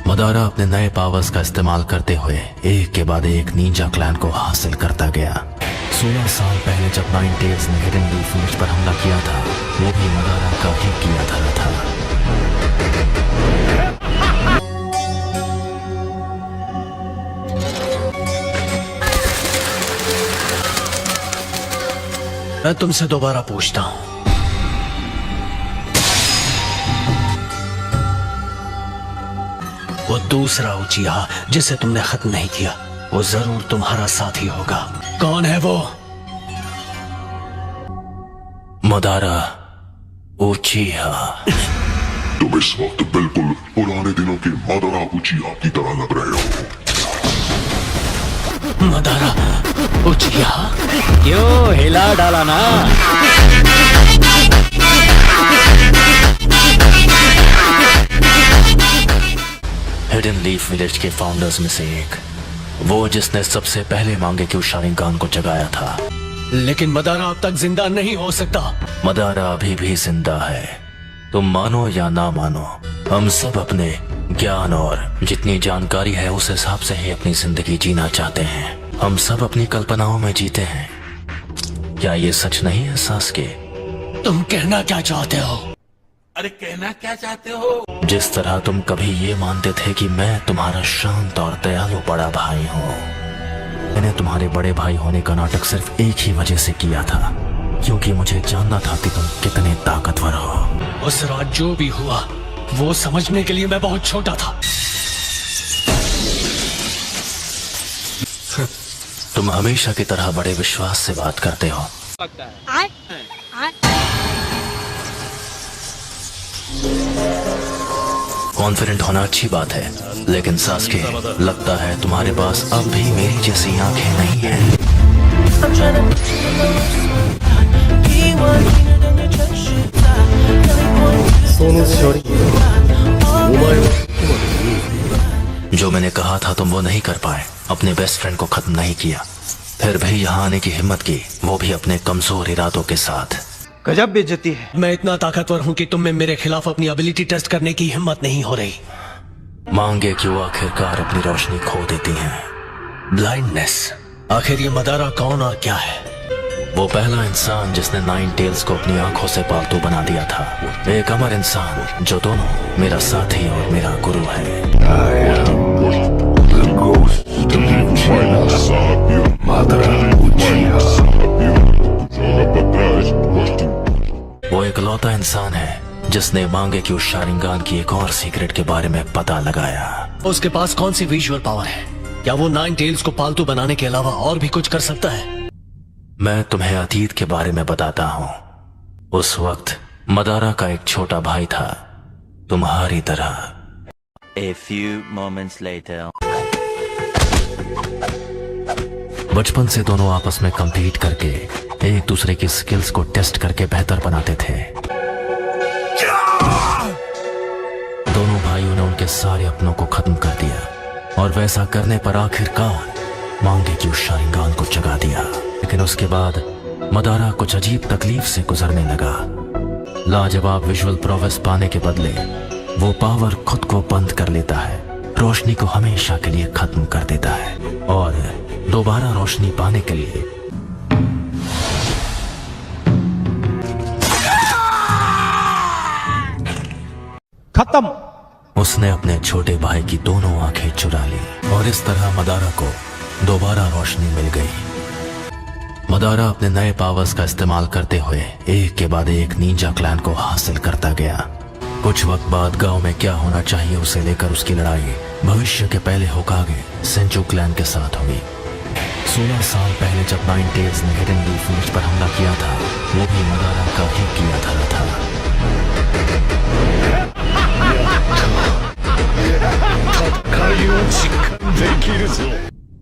Madara अपने नए powers का इस्तेमाल करते हुए एक के बाद एक निंजा क्लैन को हासिल करता गया। 16 साल पहले जब नाइन टेल्स ने हिडन लीफ विलेज पर हमला किया था, वो भी मदारा का ही किया था। मैं तुमसे दोबारा पूछता हूं, वो दूसरा उचिहा जिसे तुमने खत्म नहीं किया, वो जरूर तुम्हारा साथी होगा। कौन है वो? मदारा उचिहा। तुम इस वक्त बिल्कुल पुराने दिनों के मदारा उचिहा की तरह लग रहे हो। मदारा उचिहा? क्यों हिला डाला ना? हिडन लीफ विलेज के फाउंडर्स में से एक, वो जिसने सबसे पहले मांगे कि शारिंगान को जगाया था। लेकिन मदारा अब तक जिंदा नहीं हो सकता। मदारा अभी भी जिंदा है, तुम मानो या ना मानो। हम सब अपने ज्ञान और जितनी जानकारी है उस हिसाब से ही अपनी जिंदगी जीना चाहते हैं। हम सब अपनी कल्पनाओं में जीते हैं। क्या ये सच नहीं है सास्के? तुम कहना क्या चाहते हो? अरे कहना क्या चाहते हो? जिस तरह तुम कभी ये मानते थे कि मैं तुम्हारा शांत और दयालु बड़ा भाई हूँ, मैंने तुम्हारे बड़े भाई होने का नाटक सिर्फ एक ही वजह से किया था, क्योंकि मुझे जानना था कि तुम कितने ताकतवर हो। उस रात जो भी हुआ वो समझने के लिए मैं बहुत छोटा था। तुम हमेशा की तरह बड़े विश्वास से बात करते हो। कॉन्फिडेंट होना अच्छी बात है, लेकिन सास्के, लगता है तुम्हारे पास अब भी मेरी जैसी आंखें नहीं हैं। जो मैंने कहा था तुम वो नहीं कर पाए, अपने बेस्ट फ्रेंड को खत्म नहीं किया, फिर भी यहाँ आने की हिम्मत की, वो भी अपने कमजोर इरादों के साथ। गजब बेइज्जती है। मैं इतना ताकतवर हूँ कि तुम में मेरे खिलाफ अपनी एबिलिटी टेस्ट करने की हिम्मत नहीं हो रही। मांगे क्यों आखिरकार अपनी रोशनी खो देती हैं। ब्लाइंडनेस। आखिर ये मदारा कौन और क्या है? वो पहला इंसान जिसने नाइन टेल्स को अपनी आंखों से पालतू बना दिया था। एक अमर इंसान जो दोनों मेरा साथी और मेरा गुरु है। वो इकलौता इंसान है जिसने मांगे कि उस शारिंगान की एक और सीक्रेट के बारे में पता लगाया। उसके पास कौन सी विजुअल पावर है? क्या वो नाइन टेल्स को पालतू बनाने के अलावा और भी कुछ कर सकता है? मैं तुम्हें अतीत के बारे में बताता हूँ। उस वक्त मदारा का एक छोटा भाई था, तुम्हारी तरह। A few moments later. बचपन से दोनों आपस में compete करके एक दूसरे की स्किल्स को टेस्ट करके बेहतर बनाते थे। दोनों भाइयों ने उनके सारे अपनों को खत्म कर दिया, और वैसा करने पर आखिरकार मांगे कि उस शारिंगान को जगा दिया। लेकिन उसके बाद मदारा कुछ अजीब तकलीफ से गुजरने लगा। लाजवाब विजुअल प्रोवेस पाने के बदले वो पावर खुद को बंद कर लेता है, रोशनी को हमेशा के लिए खत्म कर देता है, और दोबारा रोशनी पाने के लिए खत्म। उसने अपने छोटे भाई की दोनों आंखें चुरा ली, और इस तरह मदारा को दोबारा रोशनी मिल गई। मदारा अपने नए पावर्स का इस्तेमाल करते हुए एक के बाद एक निंजा क्लैन को हासिल करता गया। कुछ वक्त बाद गांव में क्या होना चाहिए उसे लेकर उसकी लड़ाई भविष्य के पहले होकागे सेंचू क्लैन के साथ हुई। 16 साल पहले जब नाइन टेल्स ने हिडन लीफ विलेज पर हमला किया था, वो भी मदारा का ही किया था।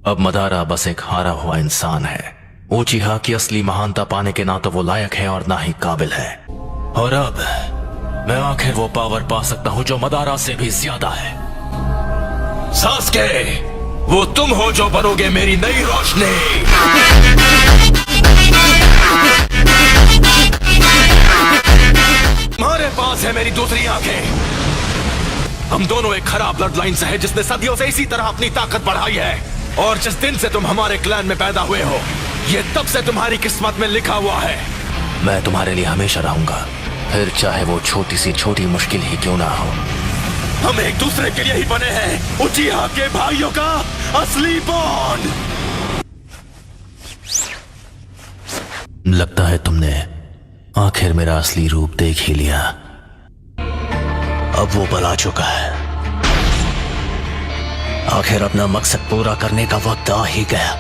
अब मदारा बस एक हारा हुआ इंसान है। उचिहा की असली महानता पाने के ना तो वो लायक है और ना ही काबिल है। और अब मैं आखिर वो पावर पा सकता हूँ जो मदारा से भी ज्यादा है। सास्के, वो तुम हो जो बनोगे मेरी नई रोशनी। तुम्हारे पास है मेरी दूसरी आंखें। हम दोनों एक खराब ब्लड लाइन से है जिसने सदियों से इसी तरह अपनी ताकत बढ़ाई है। और जिस दिन से तुम हमारे क्लैन में पैदा हुए हो, ये तब से तुम्हारी किस्मत में लिखा हुआ है। मैं तुम्हारे लिए हमेशा रहूंगा, फिर चाहे वो छोटी सी छोटी मुश्किल ही क्यों ना हो। हम एक दूसरे के लिए ही बने हैं, उचिहा के भाइयों का असली बॉन्ड। लगता है तुमने आखिर मेरा असली रूप देख ही लिया। अब वो पल आ चुका है। आखिर अपना मकसद पूरा करने का वक्त आ ही गया।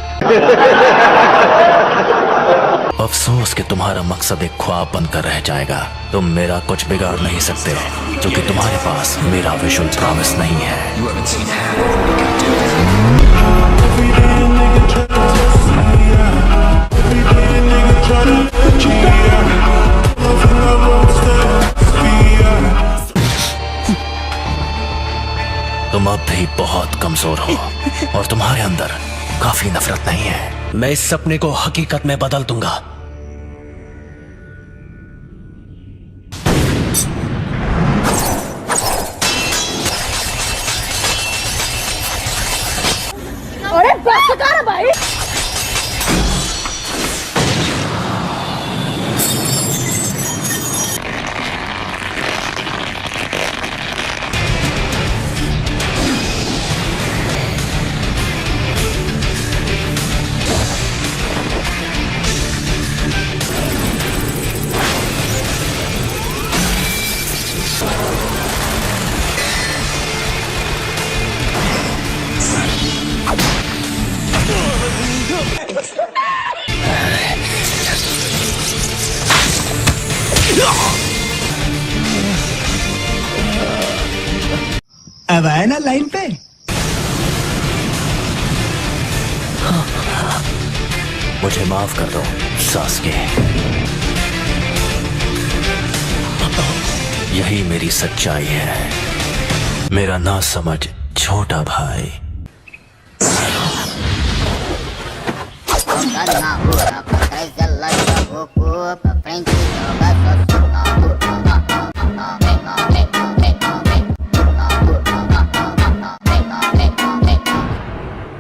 अफसोस कि तुम्हारा मकसद एक ख्वाब बनकर रह जाएगा। तुम मेरा कुछ बिगाड़ नहीं सकते क्योंकि तुम्हारे पास मेरा विजुअल प्रॉमिस नहीं है। तुम अब भी बहुत कमजोर हो और तुम्हारे अंदर काफी नफरत नहीं है। मैं इस सपने को हकीकत में बदल दूंगा। अरे बस कर भाई। अब आए ना लाइन पे। मुझे माफ कर दो सास्के। यही मेरी सच्चाई है, मेरा ना समझ छोटा भाई।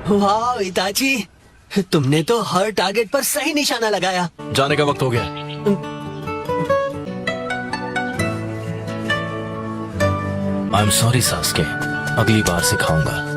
वाह इताची, तुमने तो हर टारगेट पर सही निशाना लगाया। जाने का वक्त हो गया। आई एम सॉरी सास्के, अगली बार सिखाऊंगा।